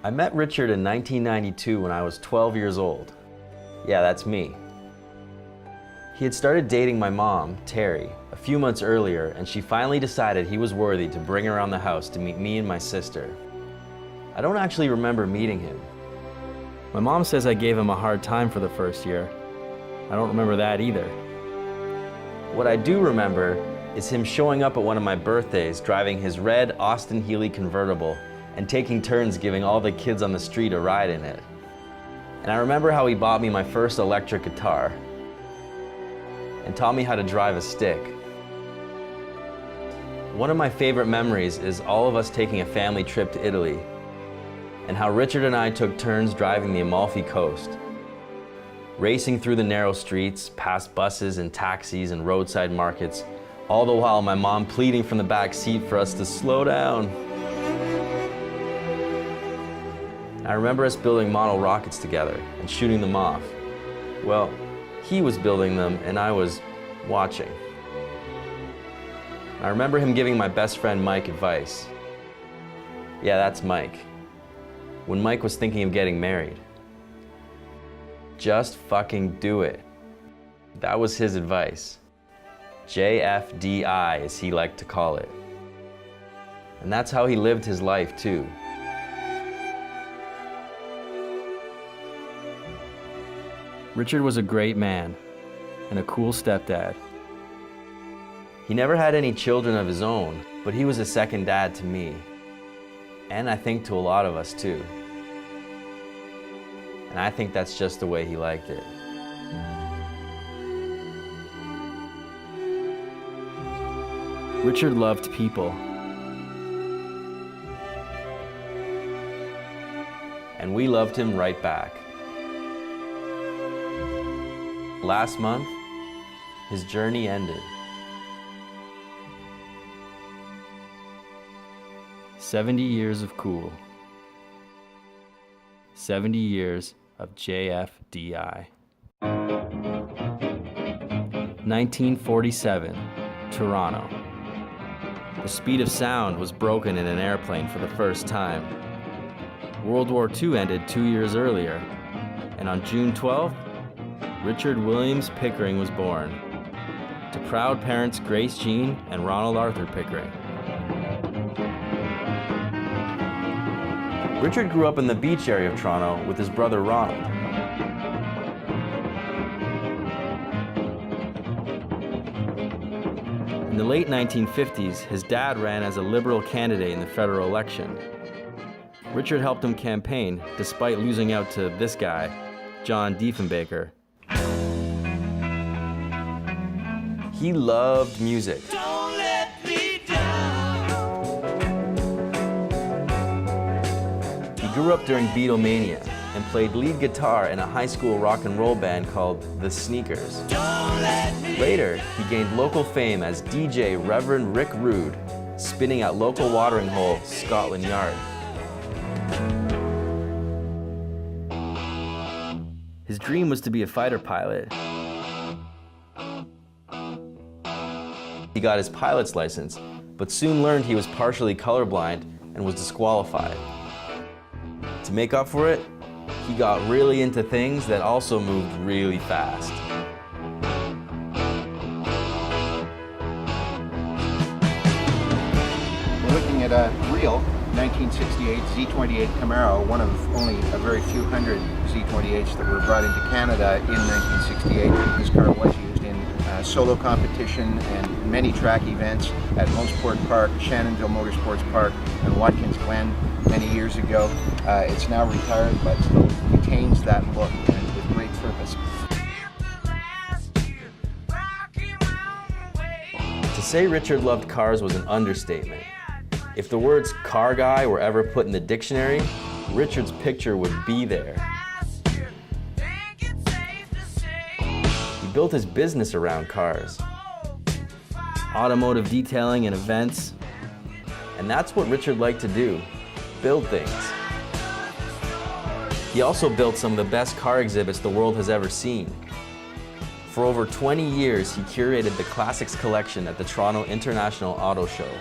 I met Richard in 1992 when I was 12 years old. Yeah, that's me. He had started dating my mom, Terry, a few months earlier, and she finally decided he was worthy to bring around the house to meet me and my sister. I don't actually remember meeting him. My mom says I gave him a hard time for the first year. I don't remember that either. What I do remember is him showing up at one of my birthdays driving his red Austin Healey convertible and taking turns giving all the kids on the street a ride in it. And I remember how he bought me my first electric guitar and taught me how to drive a stick. One of my favorite memories is all of us taking a family trip to Italy and how Richard and I took turns driving the Amalfi Coast, racing through the narrow streets, past buses and taxis and roadside markets, all the while my mom pleading from the back seat for us to slow down. I remember us building model rockets together and shooting them off. Well, he was building them and I was watching. I remember him giving my best friend Mike advice. Yeah, that's Mike. When Mike was thinking of getting married. Just fucking do it. That was his advice. JFDI, as he liked to call it. And that's how he lived his life too. Richard was a great man and a cool stepdad. He never had any children of his own, but he was a second dad to me. And I think to a lot of us too. And I think that's just the way he liked it. Richard loved people. And we loved him right back. Last month, his journey ended. 70 years of cool. 70 years of JFDI. 1947, Toronto. The speed of sound was broken in an airplane for the first time. World War II ended 2 years earlier, and on June 12th, Richard Williams Pickering was born, to proud parents Grace Jean and Ronald Arthur Pickering. Richard grew up in the beach area of Toronto with his brother Ronald. In the late 1950s, his dad ran as a Liberal candidate in the federal election. Richard helped him campaign, despite losing out to this guy, John Diefenbaker. He loved music. Don't let me down. He grew up during Beatlemania and played lead guitar in a high school rock and roll band called The Sneakers. Later, he gained local fame as DJ Reverend Rick Rude, spinning at local watering hole Scotland Yard. His dream was to be a fighter pilot. He got his pilot's license, but soon learned he was partially colorblind and was disqualified. To make up for it, he got really into things that also moved really fast. We're looking at a real 1968 Z28 Camaro, one of only a very few hundred Z28s that were brought into Canada in 1968. This car was used in solo competition and many track events at Moseport Park, Shannonville Motorsports Park, and Watkins Glen many years ago. It's now retired, but still retains that look and with great purpose. To say Richard loved cars was an understatement. If the words car guy were ever put in the dictionary, Richard's picture would be there. He built his business around cars. Automotive detailing and events. And that's what Richard liked to do, build things. He also built some of the best car exhibits the world has ever seen. For over 20 years, he curated the Classics collection at the Toronto International Auto Show,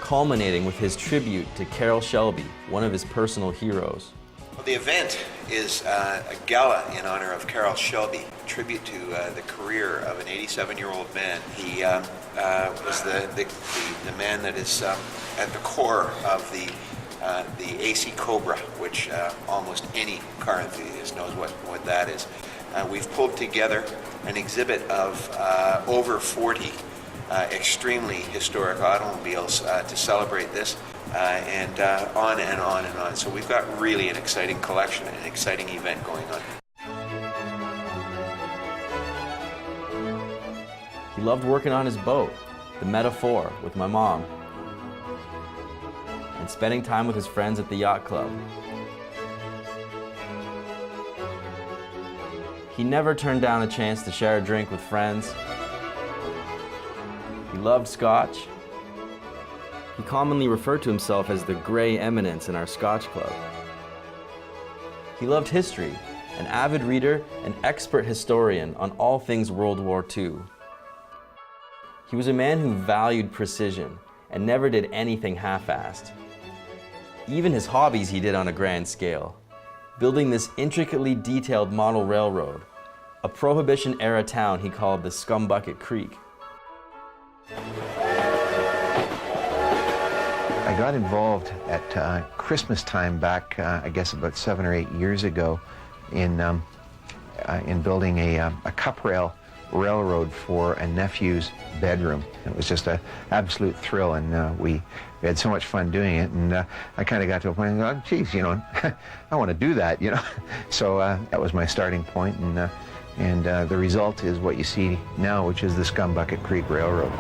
culminating with his tribute to Carroll Shelby, one of his personal heroes. Well, the event is a gala in honor of Carroll Shelby, a tribute to the career of an 87-year-old man. He was the man that is at the core of the AC Cobra, which almost any car enthusiast knows what that is. We've pulled together an exhibit of over 40 extremely historic automobiles to celebrate this, and on and on and on. So we've got really an exciting collection and an exciting event going on. He loved working on his boat, the Metaphor, with my mom, and spending time with his friends at the yacht club. He never turned down a chance to share a drink with friends. He loved Scotch. He commonly referred to himself as the Grey Eminence in our Scotch club. He loved history, an avid reader, an expert historian on all things World War II. He was a man who valued precision and never did anything half-assed. Even his hobbies he did on a grand scale, building this intricately detailed model railroad, a Prohibition-era town he called the Scumbucket Creek. I got involved at Christmas time back, I guess about 7 or 8 years ago, in building a cup railroad for a nephew's bedroom. It was just an absolute thrill, and we had so much fun doing it. And I kind of got to a point, oh, geez, I want to do that, So that was my starting point, and the result is what you see now, which is the Scumbucket Creek Railroad.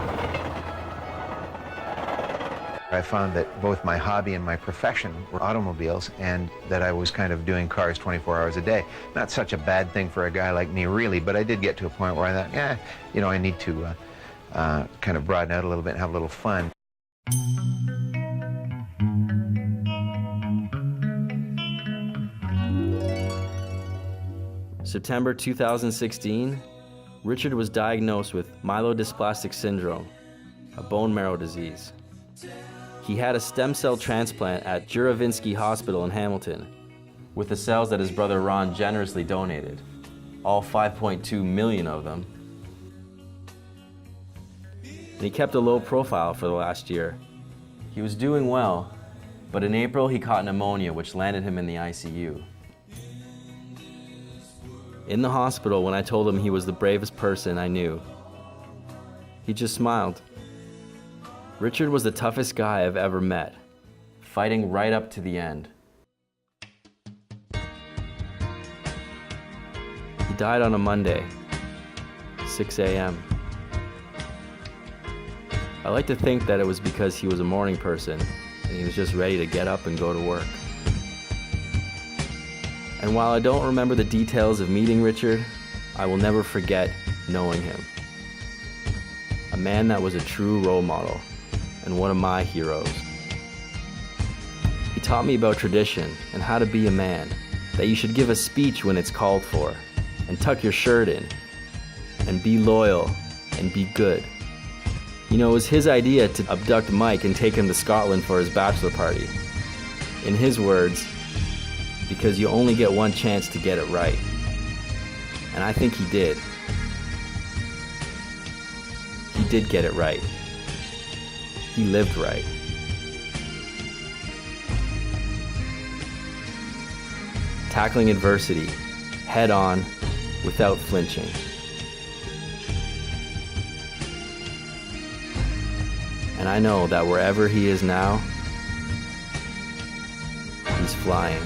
I found that both my hobby and my profession were automobiles, and that I was kind of doing cars 24 hours a day. Not such a bad thing for a guy like me, really, but I did get to a point where I thought, I need to kind of broaden out a little bit and have a little fun. September 2016, Richard was diagnosed with myelodysplastic syndrome, a bone marrow disease. He had a stem cell transplant at Juravinsky Hospital in Hamilton, with the cells that his brother Ron generously donated, all 5.2 million of them. And he kept a low profile for the last year. He was doing well, but in April he caught pneumonia, which landed him in the ICU. In the hospital, when I told him he was the bravest person I knew, he just smiled. Richard was the toughest guy I've ever met, fighting right up to the end. He died on a Monday, 6 a.m. I like to think that it was because he was a morning person and he was just ready to get up and go to work. And while I don't remember the details of meeting Richard, I will never forget knowing him. A man that was a true role model and one of my heroes. He taught me about tradition and how to be a man, that you should give a speech when it's called for, and tuck your shirt in, and be loyal, and be good. It was his idea to abduct Mike and take him to Scotland for his bachelor party. In his words, because you only get one chance to get it right. And I think he did. He did get it right. He lived right. Tackling adversity, head on, without flinching. And I know that wherever he is now, he's flying.